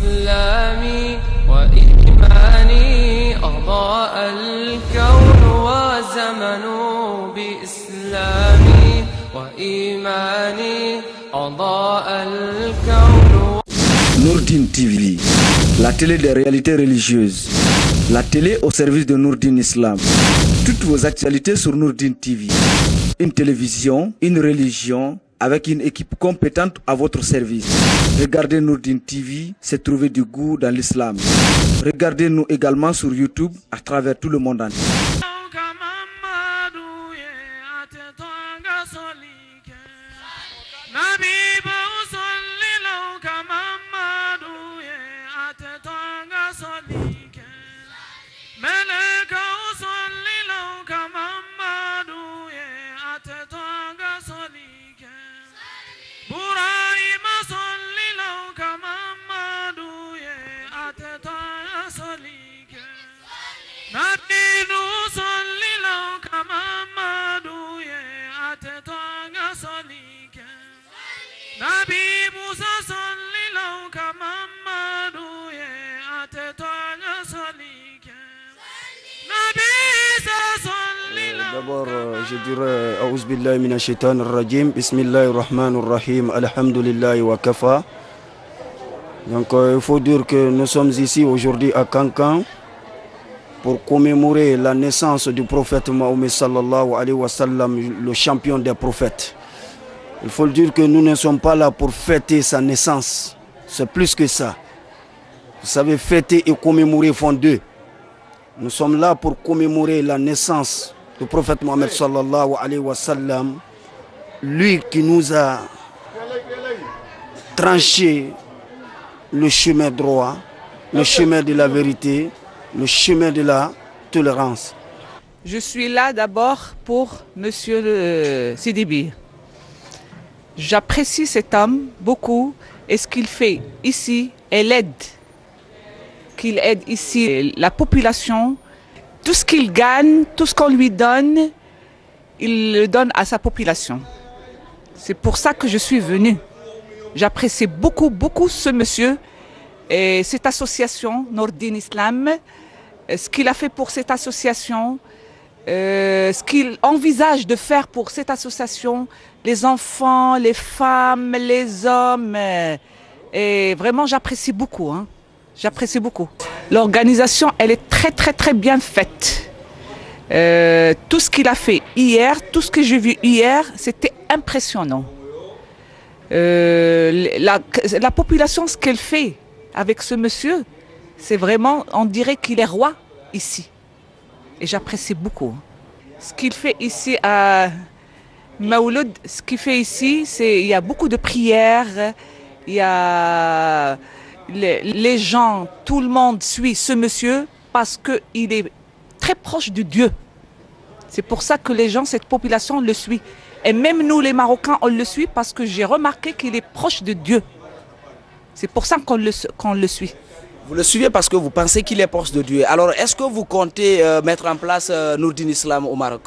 إسلامي وإيماني أضاء الكون وزمن بإسلامي وإيماني أضاء الكون. Nourdine TV, la télé des réalités religieuses, la télé au service de Nourdine Islam. Toutes vos actualités sur Nourdine TV. Une télévision, une religion, avec une équipe compétente à votre service. Regardez Nourdine TV, c'est trouver du goût dans l'islam. Regardez-nous également sur YouTube à travers tout le monde entier. D'abord, je dirais A'ouz billahi minash shaitanir rajim, bismillahir rahmanir rahim, alhamdulillahi wa kafa. Donc il faut dire que nous sommes ici aujourd'hui à Kankan pour commémorer la naissance du prophète Mahomet sallallahu alayhi wa sallam, le champion des prophètes. Il faut dire que nous ne sommes pas là pour fêter sa naissance, c'est plus que ça. Vous savez, fêter et commémorer font deux. Nous sommes là pour commémorer la naissance du prophète Mohammed sallallahu alayhi wa sallam, lui qui nous a tranché le chemin droit, le chemin de la vérité, le chemin de la tolérance. Je suis là d'abord pour Monsieur Sidibi. J'apprécie cet homme beaucoup et ce qu'il fait ici et l'aide qu'il aide ici la population. Tout ce qu'il gagne, tout ce qu'on lui donne, il le donne à sa population. C'est pour ça que je suis venue. J'apprécie beaucoup, beaucoup ce monsieur et cette association Nourdine Islam, ce qu'il a fait pour cette association, ce qu'il envisage de faire pour cette association, les enfants, les femmes, les hommes. Et vraiment, j'apprécie beaucoup. J'apprécie beaucoup. L'organisation, elle est très, très, très bien faite. Tout ce qu'il a fait hier, tout ce que j'ai vu hier, c'était impressionnant. La population, ce qu'elle fait avec ce monsieur, c'est vraiment, on dirait qu'il est roi ici. Et j'apprécie beaucoup. Ce qu'il fait ici à Maouloud, ce qu'il fait ici, c'est il y a beaucoup de prières, il y a les gens, tout le monde suit ce monsieur parce qu'il est très proche de Dieu. C'est pour ça que les gens, cette population le suit. Et même nous les Marocains, on le suit parce que j'ai remarqué qu'il est proche de Dieu. C'est pour ça qu'on le suit. Vous le suivez parce que vous pensez qu'il est proche de Dieu. Alors, est-ce que vous comptez mettre en place Nourdine Islam au Maroc?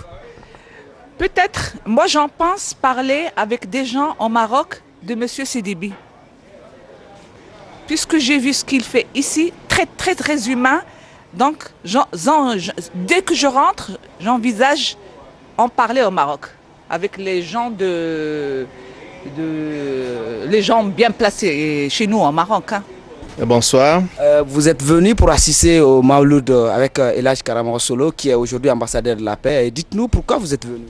Peut-être. Moi, j'en pense parler avec des gens au Maroc de M. Sidibi. Puisque j'ai vu ce qu'il fait ici, très, très, très humain. Donc, dès que je rentre, j'envisage en parler au Maroc. Avec les gens les gens bien placés chez nous au Maroc. Bonsoir. Vous êtes venu pour assister au Maouloud avec El Hadj Karama Solo, qui est aujourd'hui ambassadeur de la paix. Dites-nous pourquoi vous êtes venu.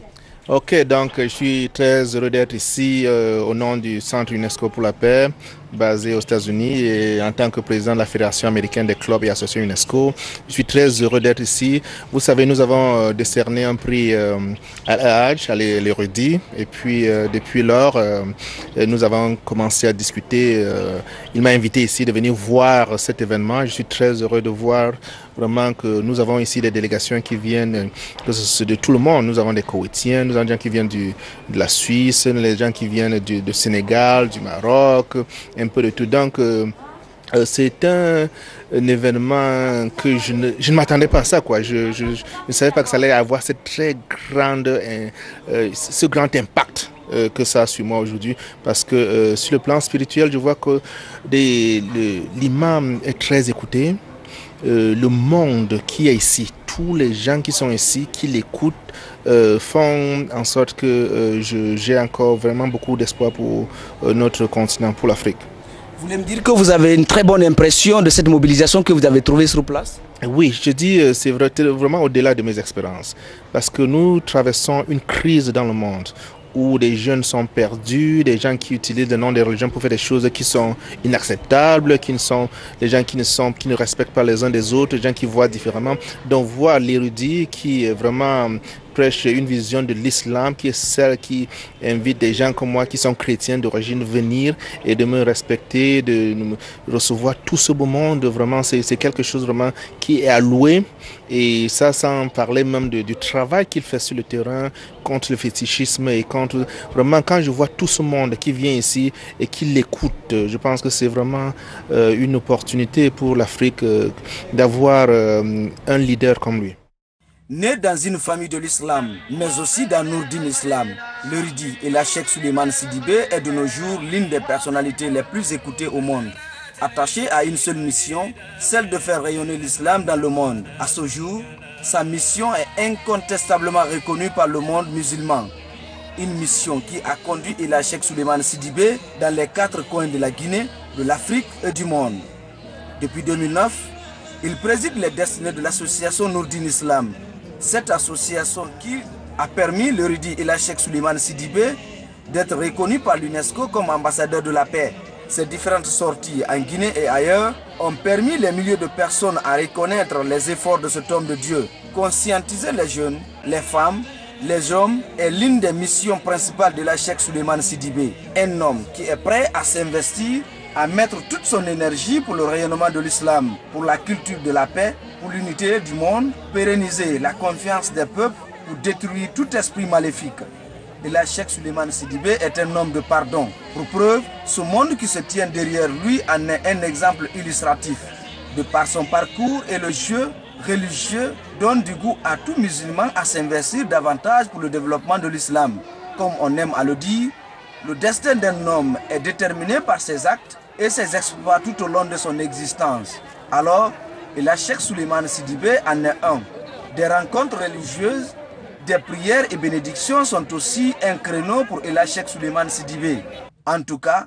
Ok, donc je suis très heureux d'être ici au nom du Centre UNESCO pour la paix, basé aux États-Unis, et en tant que président de la Fédération américaine des clubs et associations UNESCO. Je suis très heureux d'être ici. Vous savez, nous avons décerné un prix à El Hadj, à l'érudit, et puis depuis lors, nous avons commencé à discuter. Il m'a invité ici de venir voir cet événement. Je suis très heureux de voir vraiment que nous avons ici des délégations qui viennent de tout le monde. Nous avons des Koweïtiens, nous avons des gens qui viennent de la Suisse, les gens qui viennent du Sénégal, du Maroc, un peu de tout. Donc, c'est un événement que je ne m'attendais pas à ça, quoi. Je ne savais pas que ça allait avoir cette très grande, ce grand impact que ça sur moi aujourd'hui, parce que sur le plan spirituel, je vois que l'imam est très écouté. Le monde qui est ici, tous les gens qui sont ici, qui l'écoutent, font en sorte que j'ai encore vraiment beaucoup d'espoir pour notre continent, pour l'Afrique. Vous voulez me dire que vous avez une très bonne impression de cette mobilisation que vous avez trouvée sur place? Oui, je dis c'est vraiment au-delà de mes expériences, parce que nous traversons une crise dans le monde où des jeunes sont perdus, des gens qui utilisent le nom des religions pour faire des choses qui sont inacceptables, des gens qui ne respectent pas les uns des autres, des gens qui voient différemment. Donc voir l'érudit qui vraiment prêche une vision de l'islam, qui est celle qui invite des gens comme moi qui sont chrétiens d'origine venir et de me respecter, de me recevoir tout ce beau monde, vraiment c'est quelque chose vraiment qui est alloué, et ça sans parler même du travail qu'il fait sur le terrain contre le fétichisme et contre vraiment quand je vois tout ce monde qui vient ici et qui l'écoute, je pense que c'est vraiment une opportunité pour l'Afrique d'avoir un leader comme lui. Né dans une famille de l'islam, mais aussi dans Nourdine Islam, l'érudit et la Cheikh Souleymane Sidibé est de nos jours l'une des personnalités les plus écoutées au monde. Attaché à une seule mission, celle de faire rayonner l'islam dans le monde. À ce jour, sa mission est incontestablement reconnue par le monde musulman. Une mission qui a conduit la Cheikh Souleymane Sidibé dans les 4 coins de la Guinée, de l'Afrique et du monde. Depuis 2009, il préside les destinées de l'association Nourdine Islam. Cette association qui a permis l'érudit et la Cheikh Souleymane Sidibé d'être reconnu par l'UNESCO comme ambassadeur de la paix. Ces différentes sorties en Guinée et ailleurs ont permis les milliers de personnes à reconnaître les efforts de cet homme de Dieu. Conscientiser les jeunes, les femmes, les hommes est l'une des missions principales de la Cheikh Souleymane Sidibé. Un homme qui est prêt à s'investir, à mettre toute son énergie pour le rayonnement de l'islam, pour la culture de la paix, pour l'unité du monde, pérenniser la confiance des peuples pour détruire tout esprit maléfique. Et la Cheikh Souleymane Sidibé est un homme de pardon. Pour preuve, ce monde qui se tient derrière lui en est un exemple illustratif. De par son parcours et le jeu religieux, donne du goût à tout musulman à s'investir davantage pour le développement de l'islam. Comme on aime à le dire, le destin d'un homme est déterminé par ses actes et ses exploits tout au long de son existence. Alors, la Cheikh Souleymane Sidibé en est un. Des rencontres religieuses, des prières et bénédictions sont aussi un créneau pour la Cheikh Souleymane Sidibé. En tout cas,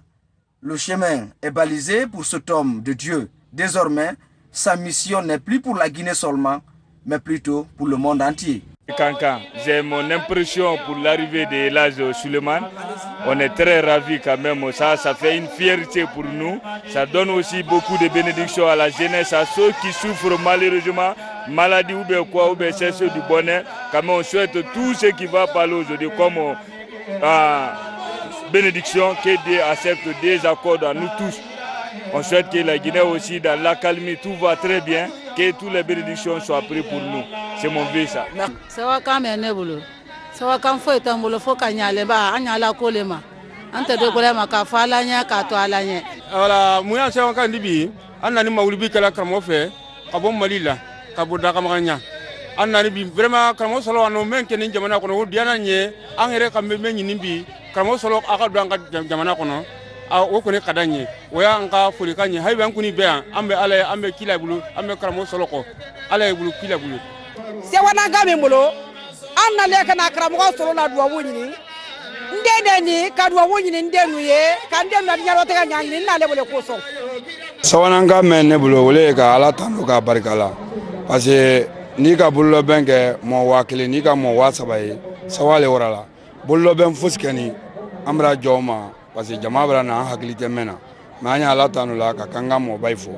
le chemin est balisé pour cet homme de Dieu. Désormais, sa mission n'est plus pour la Guinée seulement, mais plutôt pour le monde entier. Kankan, j'ai mon impression pour l'arrivée de Elhadj Souleymane. On est très ravis quand même, ça fait une fierté pour nous. Ça donne aussi beaucoup de bénédictions à la jeunesse, à ceux qui souffrent malheureusement, maladie ou bien quoi, ou bien cherchent du bonheur. Quand même on souhaite tout ce qui va parler aujourd'hui comme bénédiction, que Dieu accepte des accords à nous tous. On souhaite que la Guinée aussi, dans l'accalmie, tout va très bien, que toutes les bénédictions soient prises pour nous. C'est mon vœu ça. Sawa kama nebulu. Sawa kam fo etambulo fo kanyale ba anyala kolema. Ante de kolema ka falanya ka to alanya. Wala muya sawa kan dibi annani mawlibi kala kamo fe kabo malila kabo da kamanya. Annani bi vraiment kamo solo anu men kenin jamana kono diana nye angere kambe men nyimbi kamo solo aka do anga jamana kono. O kone kadanye oya anga fulikanye haybe ankuni be ambe ala ambe kila bulu ambe kamo solo ko ala bulu kila bulu. Se wana game mulo anna le kana kramo solo na duwa wonyini ndede ni kadwa wonyini ndenu ye kande na nyaro te nyani na le bole ko so sawana game ne bulo wole ka ala tanu ka barikala parce que ni ka bullo benke mo wakili ni ka mo wasabaye sawale warala bullo ben fuskani amra joma parce que jama bra na hakilite mena manya ala tanu la ka kanga mo bayfo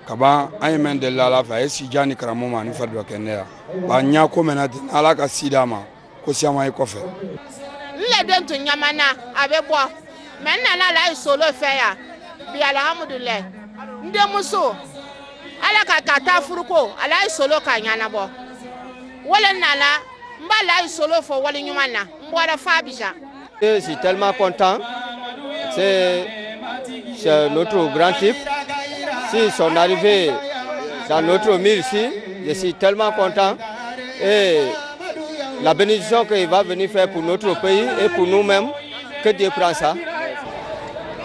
kaba ay men de la fa e si jani kramo ma ni fadwa kenea ba nya ko menati ala ka sidama ko siama e kofe le den to nyamana abebo men na la solo fe ya bi alhamdulillah nde muso ala ka kata furuko ala solo ka nyana bo wala nala mba la solo fo wala nyumana mbora fa bija. Je suis tellement content, c'est notre grand type. Si son arrivée dans notre mur ici, je suis tellement content. Et la bénédiction qu'il va venir faire pour notre pays et pour nous-mêmes, que Dieu prend ça.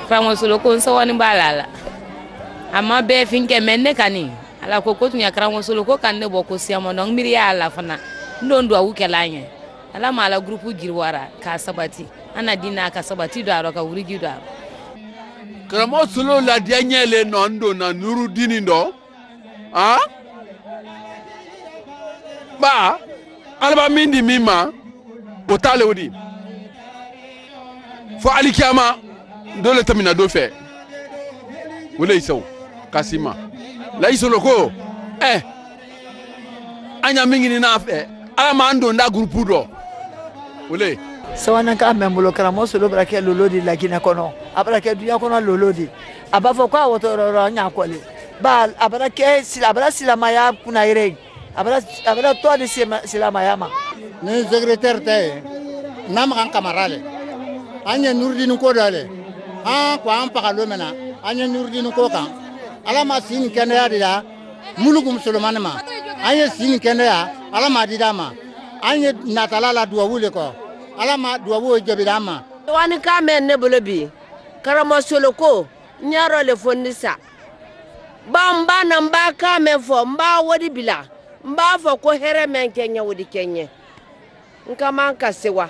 Karamɔgɔ Solo ko nsawani b'a la a ma bɛɛ fin kɛ mɛ ne kani ala ko tun ya Karamɔgɔ Solo ko kan ne bɔ ko siyama donc miiri y'a la fana n don duwawu kɛla an ye ala ma ala groupe jiriwara k'a sabati an na di n'a ka sabati don a rɔ ka wuriji don a rɔ. Karamɔgɔ Solo ladiya ɲɛlen nɔ n donna Nurudini dɔ ba ala b'a min di min ma o t'ale o di fo alikiyama dɔ le tɛmɛna dɔ fɛ o le y'i sɛw Kasima Laji Solo ko an y'a min ɲini n'a fɛ ala m'an don da groupe dɔ o le. Sawana ka mɛ n bolo Karamɔgɔ Solo bɛra kɛ lolo di Laginɛ kɔnɔ a bɛra kɛ duɲa kɔnɔ lolo di a b'a fɔ k'a wɔtɔ an y'a kɔle ba a bɛra silamaya kunna yɛrɛ ye a bɛra tɔ di silamaya ma. Ni secrétaire tɛ yen n'a ma kan kamara le an ye Nurudini ko dɔ le ko an pagalo mɛn na an ye Nurudini ko kan ala ma si nin kɛnɛya de la Muluku Solomani ma an ye si nin kɛnɛya ala ma di d'a ma an ye natala la duwawu le kɔ ala ma duwawu jaabi d'an ma. Wani k'a mɛn ne bolo bi Karamɔgɔ Solo ko n y'a dɔn le fɔ ni sa n b'a na n b'a k'a mɛn fɔ n b'a wari bila n b'a fɔ ko hɛrɛ mɛn kɛ ɲɛ o de kɛ ɲɛ n ka man ka sewa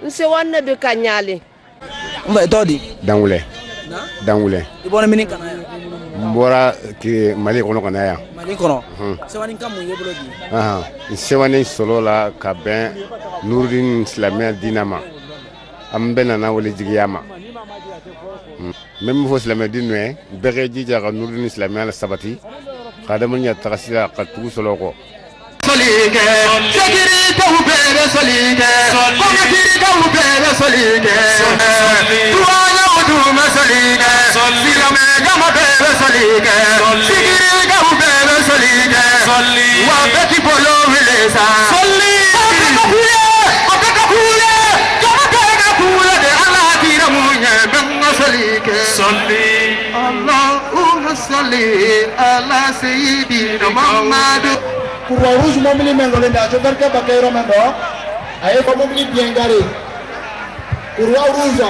n sewa ne bɛ ka ɲaale. N bɛ tɔgɔ di. Dangulɛ. Dangulɛ. I bɔra min kana yan. N bɔra Mali kɔnɔ ka na yan. Mali kɔnɔ. Sewani ka mun ye bolo bi. Sewani Solo la ka bɛn Nurudini silamɛya diinɛ ma an bɛɛ nana wele jigiya ma. N bɛ min fɔ silamɛ diinɛ ye bɛɛ kɛ jija ka Nurudini silamɛya la sabati ka adamadenya taga sira ka tugu Solo kɔ. Solige, segiri tawu bere solige, komagiri tawu bere solige, tuwanya uduma solige, silame gama bere solige, segiri tawu bere solige, wabeti polo vilesa, apeka kule, kama peka kule de Allah tira munye benga solige, Allahumma salli ala sayyidina Muhammad. Kurwa rouge mobili mengolende achogar ke bakero mendo aye ko mobili bien garé kurwa rouge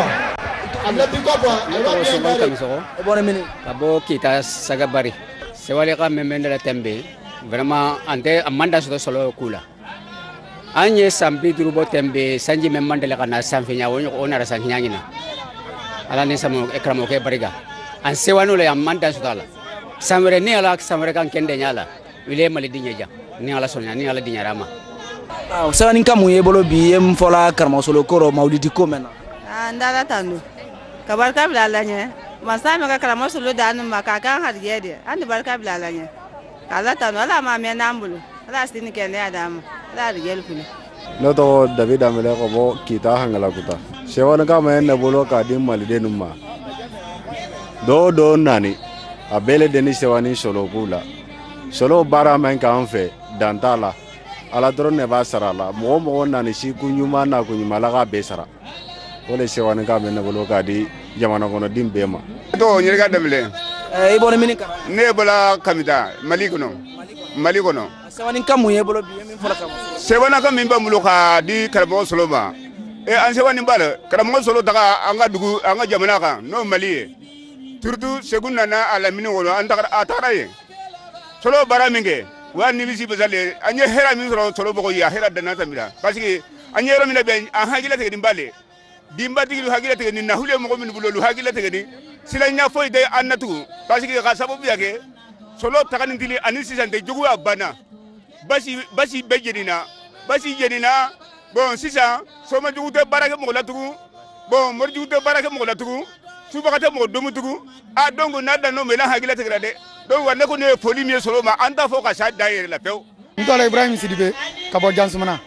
abla biko ba aye bien garé e bone mini abo kita sagabari sewale ka memende la tembe vraiment ante amanda Solo kula anye sambi durubo tembe sanji memande la kana sanfinya wonyo onara sanfinya ngina ala ni samo ekramo ke bariga an sewanu le amanda Solo samere ni ala samere kan kende nyala wile mali dinyeja ni ala sonya ni ala dinyarama. Sewani ka mun ye bolo bi em fola Karamɔgɔ Solo koro maulidi ko mena. Ndala tanu. Ka barka bila la nye. Masa me ka Karamɔgɔ Solo danu ma ka kan harje de. Andi barka bila la nye. Ala tanu ala ma me nambulu. Ala sini kende adam. Ala rigel kulu. No to David Amele ko bo kita hangala kuta. Sewani ka me ne bolo ka dim malide numma. Do nani. Abele deni Sewani Solo kula. Solo bara men ka anfe dantala ala dron ne ba sara la mo nani si kunyuma na kunyuma la ga be sara ole Sewani ka men bolo ka di jamana kono dimbe ma to nyir ga demle e bone mini ka ne bala kamita Mali kono Sewani ka mun ye bolo bi min fola kam Sewani ka min ba mulo ka di Karamɔgɔ Solo ma e an Sewani bala Karamɔgɔ Solo daga anga dugu anga jamana kan no Mali surtout segunda na ala mini wolo an takara ye Solo bara minge wa nimisi bezale anye hera min Solo bogo ya hera dana tamira parce que anye ro mina ben an hagila tege dimbale dimbati lu hagila tege ni na hule mo min bulolu hagila tege ni silanya foy de annatu parce que ga sababu yake Solo takani dili ani sisante jogu abana basi bejedina basi jedina bon sisa soma jogu te barake mo la tugu bon mor jogu te barake mo la tugu subakate mo domu tugu a dongo nada no mela hagila tege de donc wa ne ko ne foli mi Solo ma anta fo ka sa daire la pew ntola Ibrahim Sidibe ka bo jansumana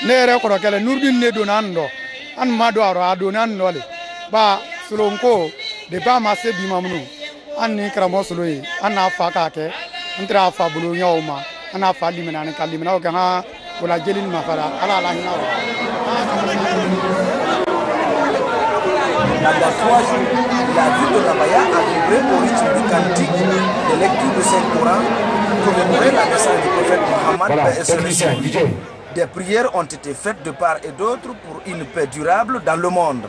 ne re ko kala Nurudini ne do nan do an ma do ado nan no le ba Solo ko de ba ma se bi mamnu an ni Karamɔgɔ Solo yi an na fa ka ke ntra fa bulu nyawma ana fa limina ne kalimina o ga wala jelin ma fara ala hina Pendant 3 jours, la ville de Namaya a vibré au rythme du cantique, de lecture du Saint-Coran, commémorer la naissance du prophète Mohammed et son disciple. Des prières ont été faites de part et d'autre pour une paix durable dans le monde.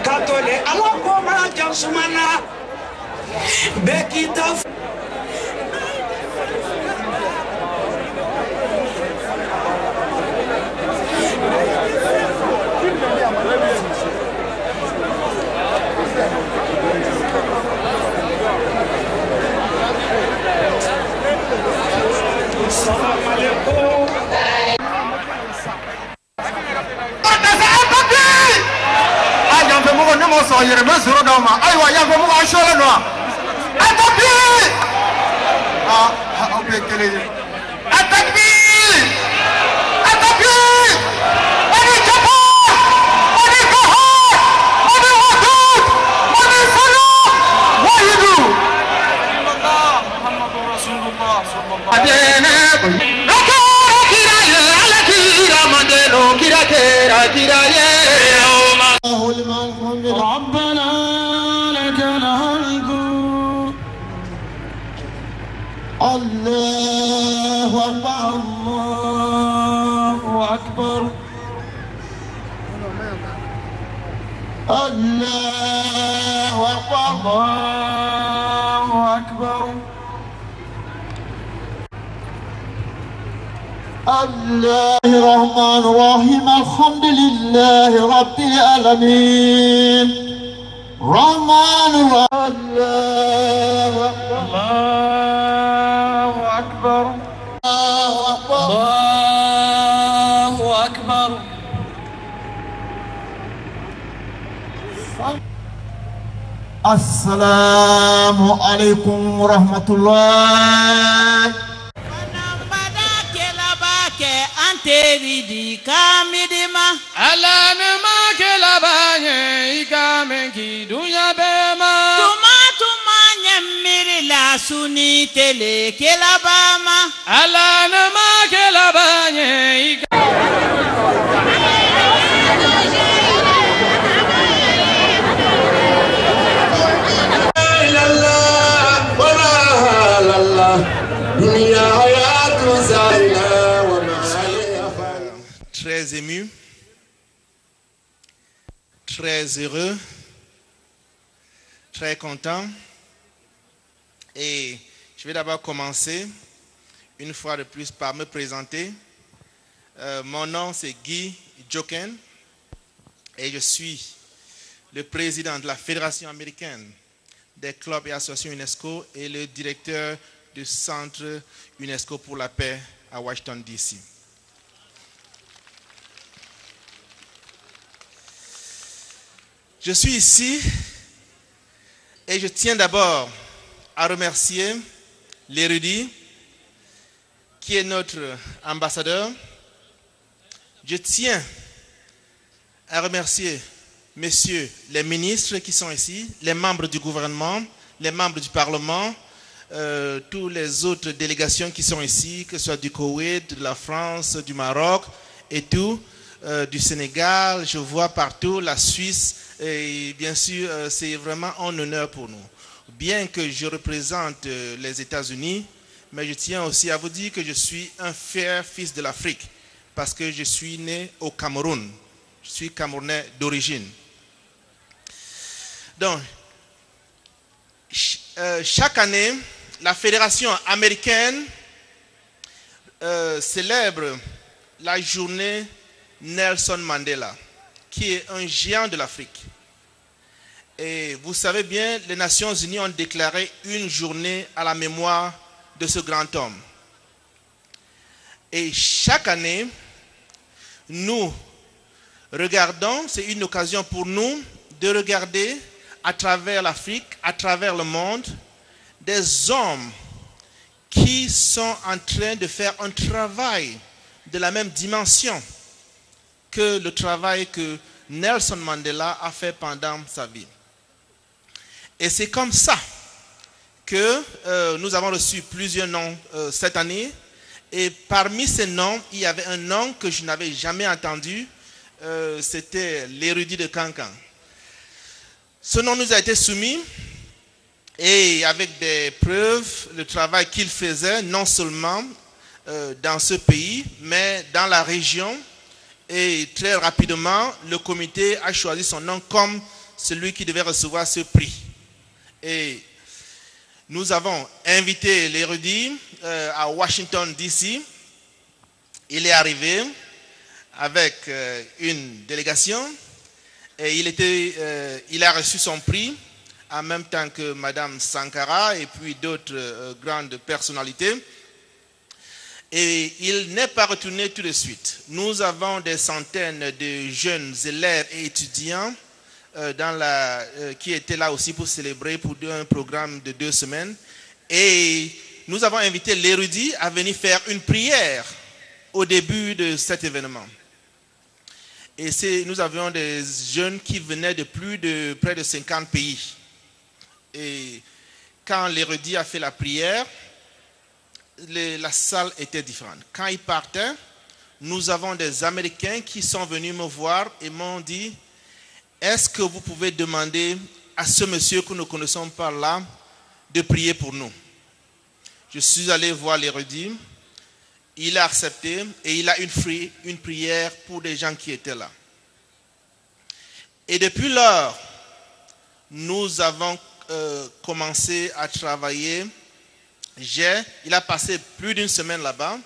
Katole amoko mala jansumana bekita Salam alaikum. Ne m'en sors, je me suis rendu à Aïwa, il y a vraiment un show là noir. Attaque! Ah, on peut quel est. Attaque! Attaque! On est capable! On est cohort! On est retour! On est solo! Wahidou! Muhammad Rasulullah sallallahu alayhi wa sallam. ربنا لك الحمد الله أكبر الله أكبر الله الرحمن الرحيم الحمد لله رب العالمين رحمن الله أكبر الله أكبر السلام عليكم ورحمة الله Teridi kamidima ala ne ma ke la banye ikamenki dunya bema tuma nyamiri la suni tele ke la bama ala ne ma ke la banye Très ému, très heureux, très content. Et je vais d'abord commencer, une fois de plus, par me présenter. Mon nom, c'est Guy Djoken et je suis le président de la Fédération américaine des clubs et associations UNESCO et le directeur du Centre UNESCO pour la paix à Washington, D.C. Je suis ici et je tiens d'abord à remercier l'érudit qui est notre ambassadeur. Je tiens à remercier messieurs les ministres qui sont ici, les membres du gouvernement, les membres du Parlement, toutes les autres délégations qui sont ici, que ce soit du Koweït, de la France, du Maroc et tout, du Sénégal, je vois partout, la Suisse. Et bien sûr, c'est vraiment un honneur pour nous. Bien que je représente les États-Unis, mais je tiens aussi à vous dire que je suis un fier fils de l'Afrique, parce que je suis né au Cameroun. Je suis Camerounais d'origine. Donc, chaque année, la Fédération américaine célèbre la journée Nelson Mandela, qui est un géant de l'Afrique. Et vous savez bien, les Nations Unies ont déclaré une journée à la mémoire de ce grand homme. Et chaque année, nous regardons, c'est une occasion pour nous de regarder à travers l'Afrique, à travers le monde, des hommes qui sont en train de faire un travail de la même dimension que le travail que Nelson Mandela a fait pendant sa vie. Et c'est comme ça que nous avons reçu plusieurs noms cette année. Et parmi ces noms, il y avait un nom que je n'avais jamais entendu. C'était l'érudit de Cancan. Ce nom nous a été soumis et avec des preuves, le travail qu'il faisait, non seulement dans ce pays, mais dans la région. Et très rapidement, le comité a choisi son nom comme celui qui devait recevoir ce prix. Et nous avons invité l'érudit à Washington, D.C. Il est arrivé avec une délégation et il a reçu son prix en même temps que Madame Sankara et puis d'autres grandes personnalités. Et il n'est pas retourné tout de suite. Nous avons des centaines de jeunes élèves et étudiants qui étaient là aussi pour célébrer pour un programme de 2 semaines. Et nous avons invité l'érudit à venir faire une prière au début de cet événement. Et nous avions des jeunes qui venaient de près de 50 pays. Et quand l'érudit a fait la prière, la salle était différente. Quand il partait, nous avons des Américains qui sont venus me voir et m'ont dit, est-ce que vous pouvez demander à ce monsieur que nous ne connaissons pas là de prier pour nous? Je suis allé voir l'érudit, il a accepté et il a une prière pour des gens qui étaient là. Et depuis lors, nous avons commencé à travailler. Il a passé plus d'1 semaine là-bas.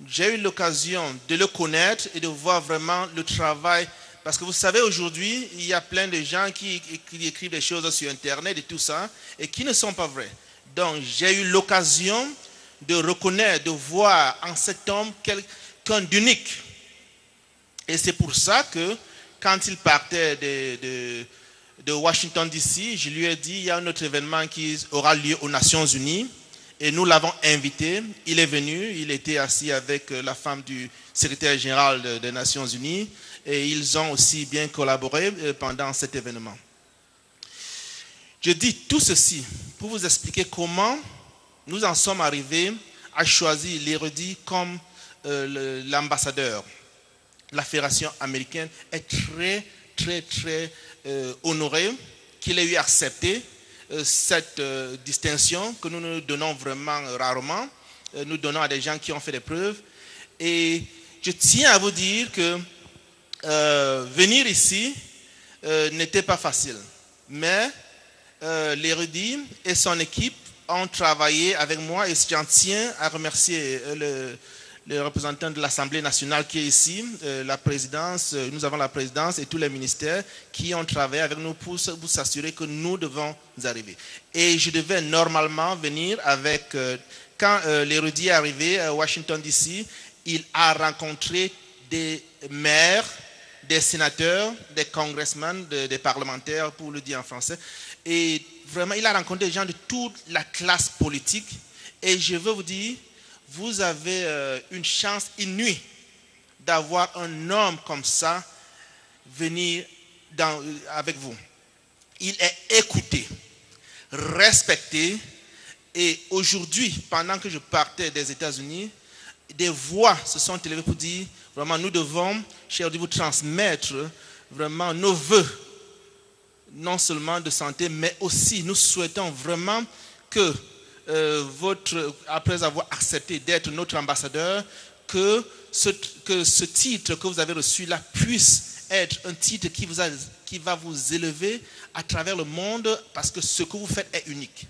J'ai eu l'occasion de le connaître et de voir vraiment le travail. Parce que vous savez, aujourd'hui, il y a plein de gens qui écrivent des choses sur Internet et tout ça, et qui ne sont pas vraies. Donc, j'ai eu l'occasion de reconnaître, de voir en cet homme quelqu'un d'unique. Et c'est pour ça que, quand il partait de Washington, D.C., je lui ai dit, il y a un autre événement qui aura lieu aux Nations Unies. Et nous l'avons invité, il est venu, il était assis avec la femme du secrétaire général des Nations Unies et ils ont aussi bien collaboré pendant cet événement. Je dis tout ceci pour vous expliquer comment nous en sommes arrivés à choisir l'érudit comme l'ambassadeur. La Fédération américaine est très honorée qu'il ait eu accepté cette distinction que nous nous donnons vraiment rarement. Nous donnons à des gens qui ont fait des preuves. Et je tiens à vous dire que venir ici n'était pas facile. Mais l'érudit et son équipe ont travaillé avec moi et j'en tiens à remercier le représentant de l'Assemblée nationale qui est ici, la présidence, nous avons la présidence et tous les ministères qui ont travaillé avec nous pour s'assurer que nous devons arriver. Et je devais normalement venir avec, quand l'érudit est arrivé à Washington, D.C., il a rencontré des maires, des sénateurs, des congressmen, des parlementaires, pour le dire en français. Et vraiment, il a rencontré des gens de toute la classe politique. Et je veux vous dire, vous avez une chance inouïe d'avoir un homme comme ça venir avec vous. Il est écouté, respecté. Et aujourd'hui, pendant que je partais des États-Unis, des voix se sont élevées pour dire, vraiment, nous devons, cher Dieu, vous transmettre vraiment nos vœux, non seulement de santé, mais aussi nous souhaitons vraiment que après avoir accepté d'être notre ambassadeur, que ce titre que vous avez reçu là puisse être un titre qui va vous élever à travers le monde, parce que ce que vous faites est unique.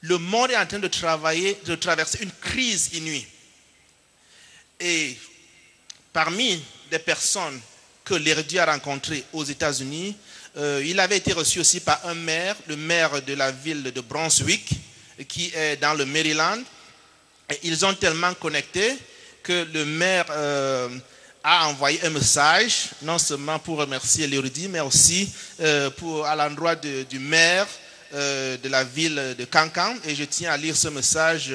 Le monde est en train de traverser une crise inouïe. Et parmi les personnes que l'érudit a rencontrées aux États-Unis, il avait été reçu aussi par un maire, le maire de la ville de Brunswick, qui est dans le Maryland. Et ils ont tellement connecté que le maire a envoyé un message, non seulement pour remercier l'érudit, mais aussi à l'endroit du maire de la ville de Cancan. Et je tiens à lire ce message.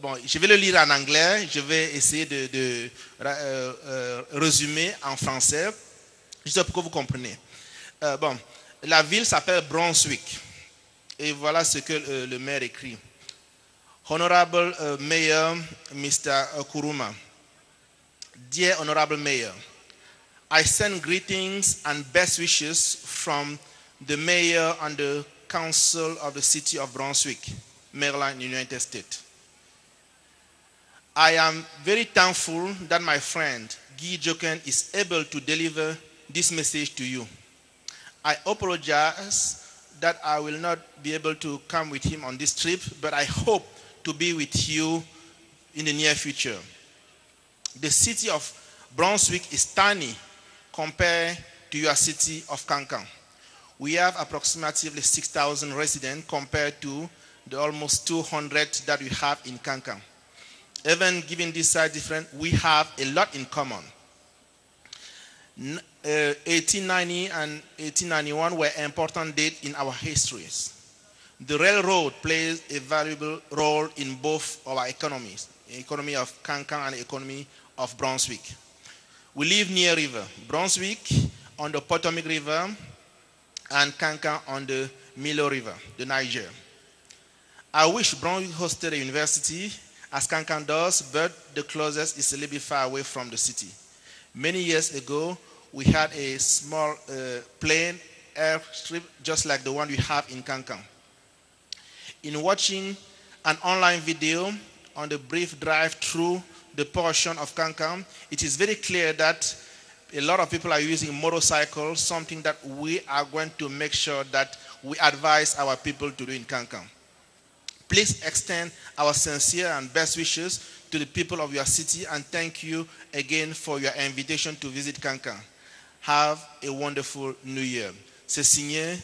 Bon, je vais le lire en anglais, je vais essayer de résumer en français, juste pour que vous compreniez. Bon, la ville s'appelle Brunswick. Et voilà ce que le maire écrit. Honorable Mayor Mr. Kuruma, Dear Honorable Mayor, I send greetings and best wishes from the mayor and the council of the city of Brunswick, Maryland, United States. I am very thankful that my friend Guy Jochen is able to deliver this message to you. I apologize that I will not be able to come with him on this trip, but I hope to be with you in the near future. The city of Brunswick is tiny compared to your city of Kankan. We have approximately 6,000 residents compared to the almost 200 that we have in Kankan. Even given this size difference, we have a lot in common. 1890 and 1891 were important dates in our histories. The railroad plays a valuable role in both our economies, the economy of Kankan and the economy of Brunswick. We live near river, Brunswick on the Potomac River and Kankan on the Milo River, the Niger. I wish Brunswick hosted a university as Kankan does, but the closest is a little bit far away from the city. Many years ago, we had a small plane airstrip just like the one we have in Kankan. In watching an online video on the brief drive through the portion of Kankan, it is very clear that a lot of people are using motorcycles, something that we are going to make sure that we advise our people to do in Kankan. Please extend our sincere and best wishes to the people of your city, and thank you again for your invitation to visit Kankan. Have a wonderful New Year. C'est signé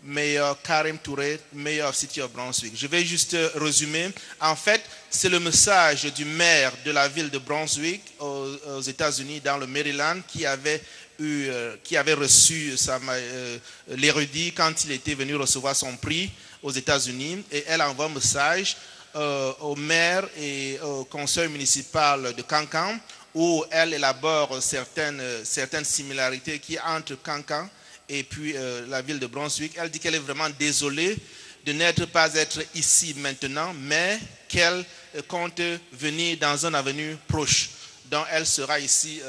Mayor Karim Touré, Mayor of City of Brunswick. Je vais juste résumer. En fait, c'est le message du maire de la ville de Brunswick aux États-Unis, dans le Maryland, qui avait reçu l'érudit quand il était venu recevoir son prix aux États-Unis, et elle envoie un message au maire et au conseil municipal de Kankan, où elle élabore certaines similarités qui entre Kankan et puis la ville de Brunswick. Elle dit qu'elle est vraiment désolée de n'être pas ici maintenant, mais qu'elle compte venir dans un avenir proche. Donc elle sera ici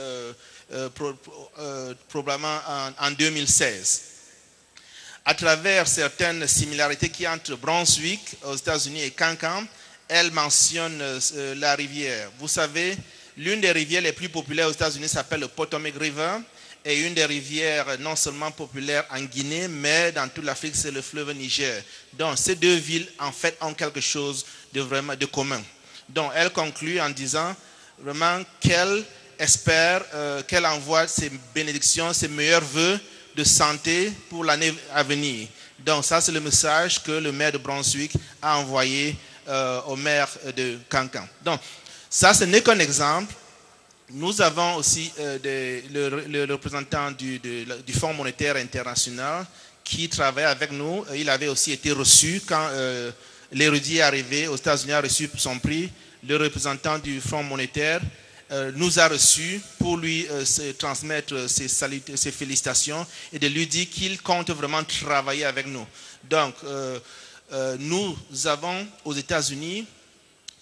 probablement en 2016. À travers certaines similarités qui entre Brunswick aux États-Unis et Kankan, elle mentionne la rivière. Vous savez, l'une des rivières les plus populaires aux États-Unis s'appelle le Potomac River, et une des rivières non seulement populaires en Guinée, mais dans toute l'Afrique, c'est le fleuve Niger. Donc ces deux villes, en fait, ont quelque chose de commun. Donc elle conclut en disant vraiment qu'elle espère, qu'elle envoie ses bénédictions, ses meilleurs vœux de santé pour l'année à venir. Donc ça, c'est le message que le maire de Brunswick a envoyé au maire de Kankan. Donc ça, ce n'est qu'un exemple. Nous avons aussi le représentant du Fonds monétaire international qui travaille avec nous. Il avait aussi été reçu quand l'érudit est arrivé aux États-Unis, a reçu son prix. Le représentant du Fonds monétaire nous a reçus pour lui transmettre ses félicitations et de lui dire qu'il compte vraiment travailler avec nous. Donc, nous avons aux États-Unis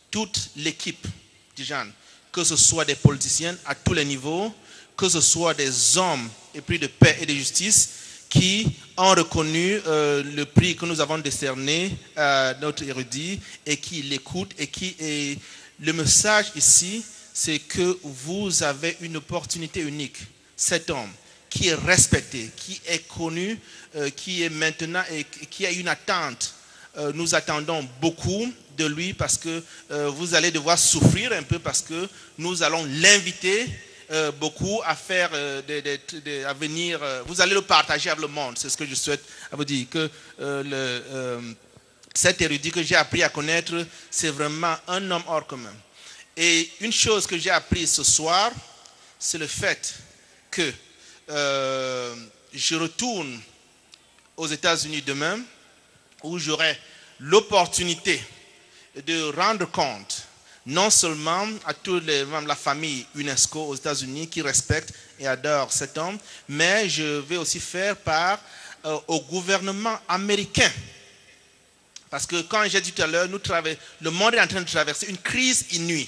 toute l'équipe du genre, que ce soit des politiciens à tous les niveaux, que ce soit des hommes épris de paix et de justice qui ont reconnu le prix que nous avons décerné à notre érudit et qui l'écoutent et le message ici, c'est que vous avez une opportunité unique. Cet homme qui est respecté, qui est connu, qui est maintenant et qui a une attente. Nous attendons beaucoup de lui parce que vous allez devoir souffrir un peu parce que nous allons l'inviter beaucoup à faire à venir. Vous allez le partager avec le monde. C'est ce que je souhaite à vous dire, que cet érudit que j'ai appris à connaître, c'est vraiment un homme hors commun. Et une chose que j'ai appris ce soir, c'est le fait que je retourne aux États-Unis demain, où j'aurai l'opportunité de rendre compte non seulement à tous les membres de la famille UNESCO aux États-Unis qui respectent et adorent cet homme, mais je vais aussi faire part au gouvernement américain. Parce que quand j'ai dit tout à l'heure, le monde est en train de traverser une crise inouïe,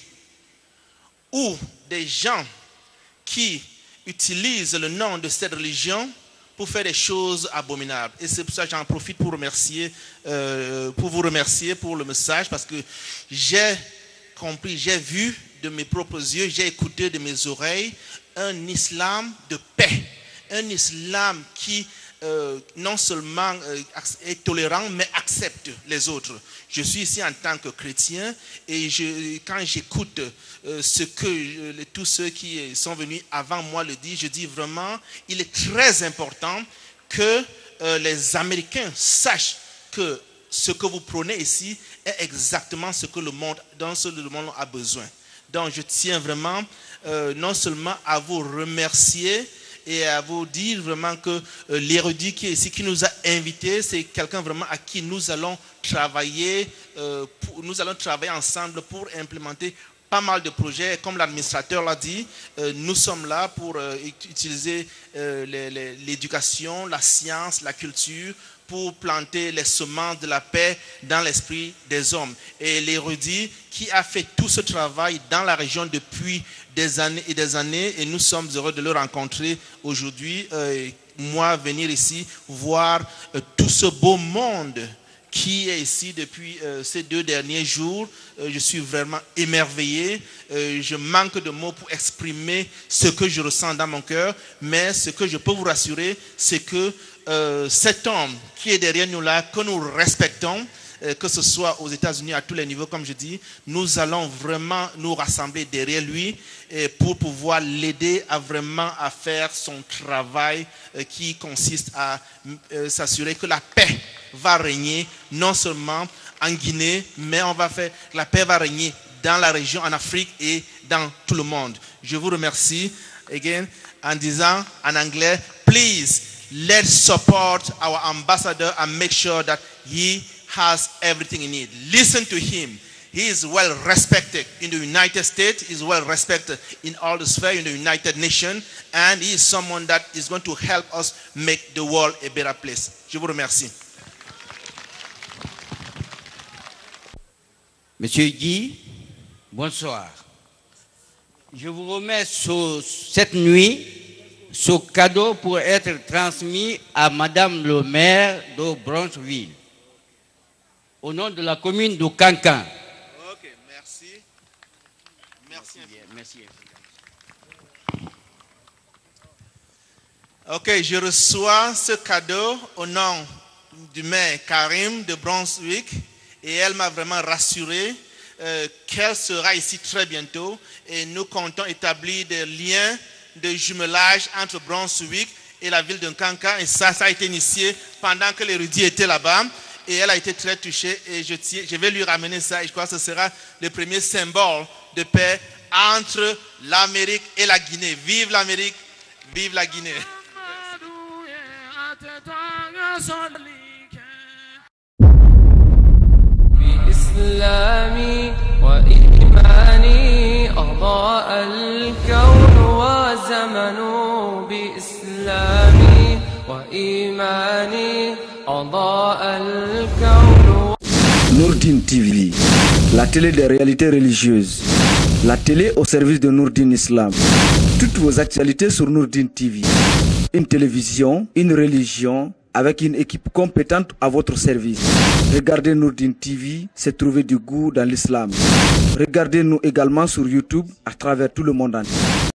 où des gens qui utilisent le nom de cette religion pour faire des choses abominables. Et c'est pour ça que j'en profite pour vous remercier pour le message, parce que j'ai compris, j'ai vu de mes propres yeux, j'ai écouté de mes oreilles un islam de paix, un islam qui non seulement est tolérant, mais accepte les autres. Je suis ici en tant que chrétien et quand j'écoute ce que tous ceux qui sont venus avant moi le disent, je dis vraiment, il est très important que les Américains sachent que ce que vous prônez ici est exactement ce que le monde a besoin. Donc je tiens vraiment non seulement à vous remercier et à vous dire vraiment que l'érudit qui est ici, qui nous a invités, c'est quelqu'un vraiment à qui nous allons travailler ensemble pour implémenter pas mal de projets. Comme l'administrateur l'a dit, nous sommes là pour utiliser l'éducation, la science, la culture, pour planter les semences de la paix dans l'esprit des hommes. Et l'érudit qui a fait tout ce travail dans la région depuis des années et des années, et nous sommes heureux de le rencontrer aujourd'hui. Moi, venir ici, voir tout ce beau monde qui est ici depuis ces 2 derniers jours, je suis vraiment émerveillé. Je manque de mots pour exprimer ce que je ressens dans mon cœur, mais ce que je peux vous rassurer, c'est que cet homme qui est derrière nous là, que nous respectons, que ce soit aux États-Unis à tous les niveaux, comme je dis, nous allons vraiment nous rassembler derrière lui pour pouvoir l'aider à faire son travail qui consiste à s'assurer que la paix va régner non seulement en Guinée, mais la paix va régner dans la région, en Afrique et dans tout le monde. Je vous remercie again en disant en anglais, please let's support our ambassador and make sure that he has everything he needs. Listen to him. He is well respected in the United States. He is well respected in all the sphere in the United Nations. And he is someone that is going to help us make the world a better place. Je vous remercie. Monsieur Guy, bonsoir. Je vous remets cette nuit ce cadeau pour être transmis à Madame le maire de Bronxville, au nom de la commune de Cancan. Ok, merci. Merci. Ok, je reçois ce cadeau au nom du maire Karim de Brunswick et elle m'a vraiment rassuré qu'elle sera ici très bientôt et nous comptons établir des liens de jumelage entre Brunswick et la ville de Cancan, et ça a été initié pendant que l'érudit était là-bas et elle a été très touchée et je vais lui ramener ça et je crois que ce sera le premier symbole de paix entre l'Amérique et la Guinée. Vive l'Amérique, vive la Guinée. بإسلامي وإيماني أضاء الكون وزمن بإسلامي وإيماني أضاء الكون. Nourdine TV, la télé des réalités religieuses, la télé au service de Nourdine Islam. Toutes vos actualités sur Nourdine TV, une télévision, une religion, avec une équipe compétente à votre service. Regardez Nourdine TV, c'est trouver du goût dans l'islam. Regardez-nous également sur YouTube à travers tout le monde entier.